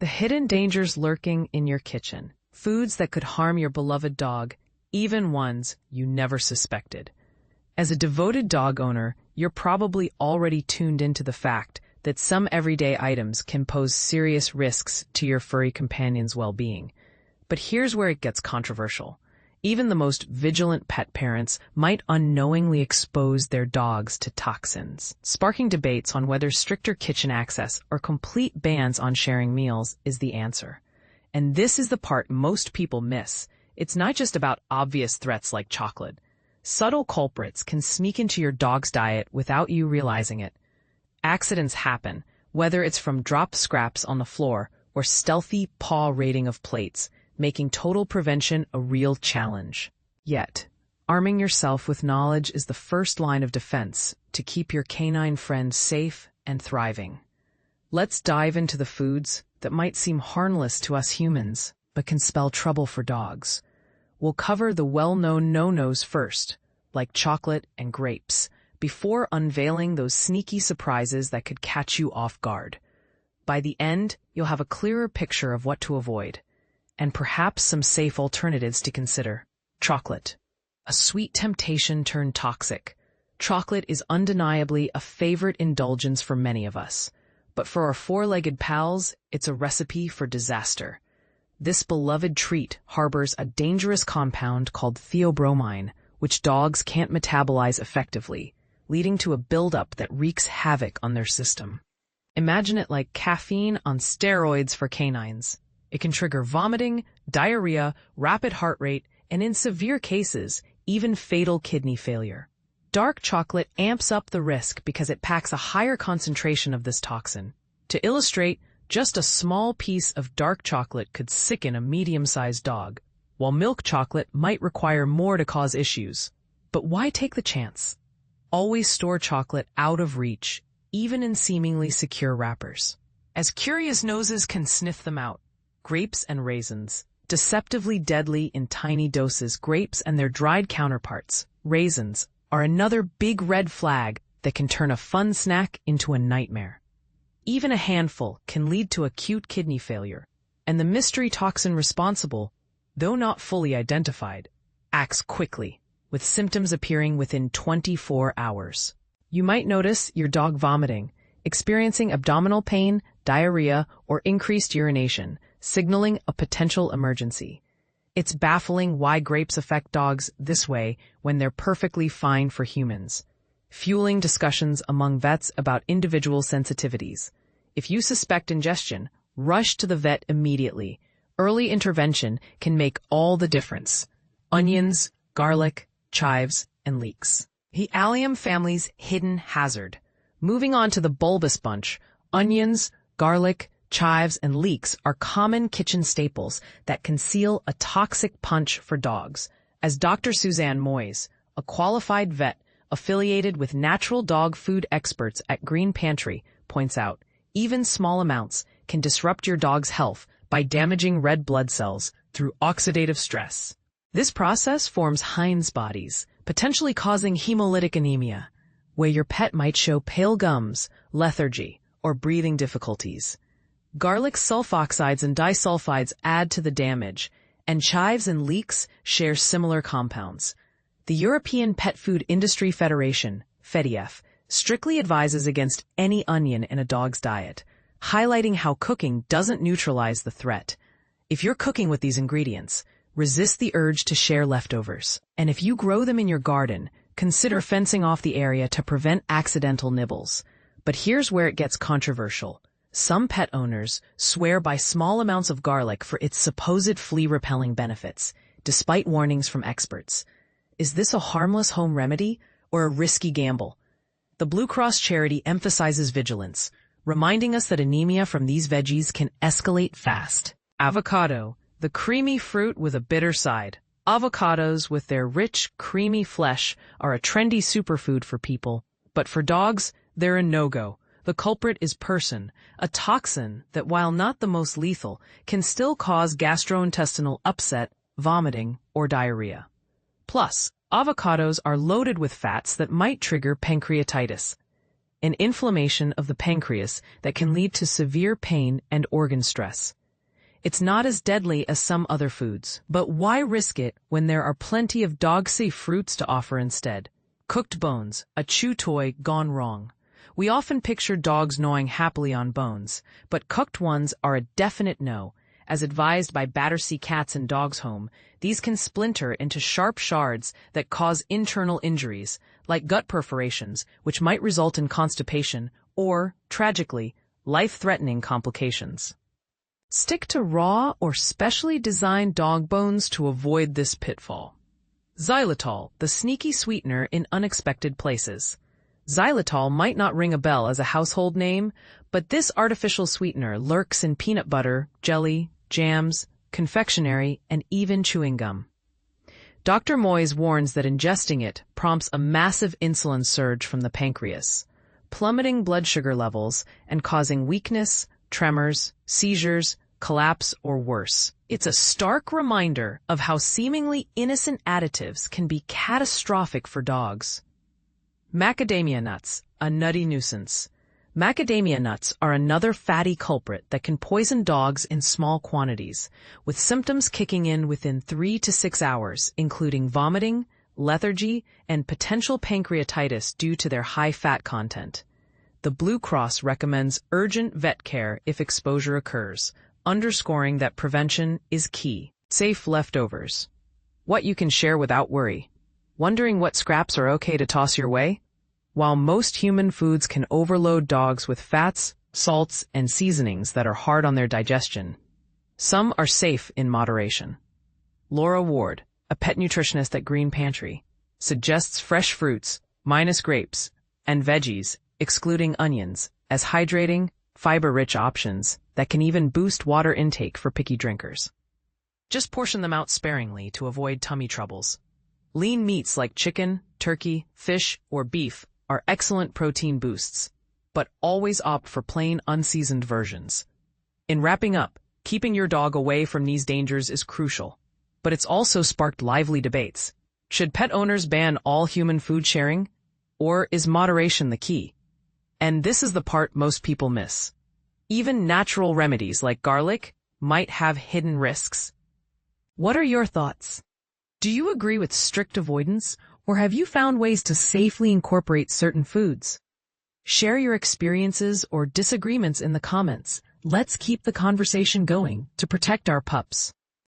The hidden dangers lurking in your kitchen. Foods that could harm your beloved dog, even ones you never suspected. As a devoted dog owner, you're probably already tuned into the fact that some everyday items can pose serious risks to your furry companion's well-being. But here's where it gets controversial. Even the most vigilant pet parents might unknowingly expose their dogs to toxins, sparking debates on whether stricter kitchen access or complete bans on sharing meals is the answer. And this is the part most people miss. It's not just about obvious threats like chocolate. Subtle culprits can sneak into your dog's diet without you realizing it. Accidents happen, whether it's from dropped scraps on the floor or stealthy paw raiding of plates, making total prevention a real challenge. Yet, arming yourself with knowledge is the first line of defense to keep your canine friend safe and thriving. Let's dive into the foods that might seem harmless to us humans, but can spell trouble for dogs. We'll cover the well-known no-nos first, like chocolate and grapes, before unveiling those sneaky surprises that could catch you off guard. By the end, you'll have a clearer picture of what to avoid, and perhaps some safe alternatives to consider. Chocolate. A sweet temptation turned toxic. Chocolate is undeniably a favorite indulgence for many of us. But for our four-legged pals, it's a recipe for disaster. This beloved treat harbors a dangerous compound called theobromine, which dogs can't metabolize effectively, leading to a buildup that wreaks havoc on their system. Imagine it like caffeine on steroids for canines. It can trigger vomiting, diarrhea, rapid heart rate, and in severe cases, even fatal kidney failure. Dark chocolate amps up the risk because it packs a higher concentration of this toxin. To illustrate, just a small piece of dark chocolate could sicken a medium-sized dog, while milk chocolate might require more to cause issues. But why take the chance? Always store chocolate out of reach, even in seemingly secure wrappers. As curious noses can sniff them out. Grapes and raisins. Deceptively deadly in tiny doses, grapes and their dried counterparts, raisins, are another big red flag that can turn a fun snack into a nightmare. Even a handful can lead to acute kidney failure, and the mystery toxin responsible, though not fully identified, acts quickly, with symptoms appearing within 24 hours. You might notice your dog vomiting, experiencing abdominal pain, diarrhea, or increased urination, signaling a potential emergency. It's baffling why grapes affect dogs this way when they're perfectly fine for humans, fueling discussions among vets about individual sensitivities. If you suspect ingestion, rush to the vet immediately. Early intervention can make all the difference. Onions, garlic, chives, and leeks. The allium family's hidden hazard. Moving on to the bulbous bunch, onions, garlic, chives, and leeks are common kitchen staples that conceal a toxic punch for dogs. As Dr. Suzanne Moyes, a qualified vet affiliated with natural dog food experts at Green Pantry, points out, even small amounts can disrupt your dog's health by damaging red blood cells through oxidative stress. This process forms Heinz bodies, potentially causing hemolytic anemia, where your pet might show pale gums, lethargy, or breathing difficulties. Garlic sulfoxides and disulfides add to the damage, and chives and leeks share similar compounds. The European Pet Food Industry Federation, FEDIEF, strictly advises against any onion in a dog's diet, highlighting how cooking doesn't neutralize the threat. If you're cooking with these ingredients, resist the urge to share leftovers. And if you grow them in your garden, consider fencing off the area to prevent accidental nibbles. But here's where it gets controversial. Some pet owners swear by small amounts of garlic for its supposed flea-repelling benefits, despite warnings from experts. Is this a harmless home remedy or a risky gamble? The Blue Cross charity emphasizes vigilance, reminding us that anemia from these veggies can escalate fast. Avocado, the creamy fruit with a bitter side. Avocados, with their rich, creamy flesh, are a trendy superfood for people, but for dogs, they're a no-go. The culprit is persin, a toxin that, while not the most lethal, can still cause gastrointestinal upset, vomiting, or diarrhea. Plus, avocados are loaded with fats that might trigger pancreatitis. an inflammation of the pancreas that can lead to severe pain and organ stress. It's not as deadly as some other foods, but why risk it when there are plenty of dog-safe fruits to offer instead? Cooked bones, a chew toy gone wrong. We often picture dogs gnawing happily on bones, but cooked ones are a definite no. As advised by Battersea Cats and Dogs Home, these can splinter into sharp shards that cause internal injuries, like gut perforations, which might result in constipation or, tragically, life-threatening complications. Stick to raw or specially designed dog bones to avoid this pitfall. Xylitol, the sneaky sweetener in unexpected places. Xylitol might not ring a bell as a household name, but this artificial sweetener lurks in peanut butter, jelly, jams, confectionery, and even chewing gum. Dr. Moyes warns that ingesting it prompts a massive insulin surge from the pancreas, plummeting blood sugar levels and causing weakness, tremors, seizures, collapse, or worse. It's a stark reminder of how seemingly innocent additives can be catastrophic for dogs. Macadamia nuts, a nutty nuisance. Macadamia nuts are another fatty culprit that can poison dogs in small quantities, with symptoms kicking in within 3 to 6 hours, including vomiting, lethargy, and potential pancreatitis due to their high fat content. The Blue Cross recommends urgent vet care if exposure occurs, underscoring that prevention is key. Safe leftovers. What you can share without worry. Wondering what scraps are okay to toss your way? While most human foods can overload dogs with fats, salts, and seasonings that are hard on their digestion, some are safe in moderation. Laura Ward, a pet nutritionist at Green Pantry, suggests fresh fruits, minus grapes, and veggies, excluding onions, as hydrating, fiber-rich options that can even boost water intake for picky drinkers. Just portion them out sparingly to avoid tummy troubles. Lean meats like chicken, turkey, fish, or beef are excellent protein boosts, but always opt for plain, unseasoned versions. In wrapping up, keeping your dog away from these dangers is crucial, but it's also sparked lively debates. Should pet owners ban all human food sharing? Or is moderation the key? And this is the part most people miss. Even natural remedies like garlic might have hidden risks. What are your thoughts? Do you agree with strict avoidance, or have you found ways to safely incorporate certain foods? Share your experiences or disagreements in the comments. Let's keep the conversation going to protect our pups.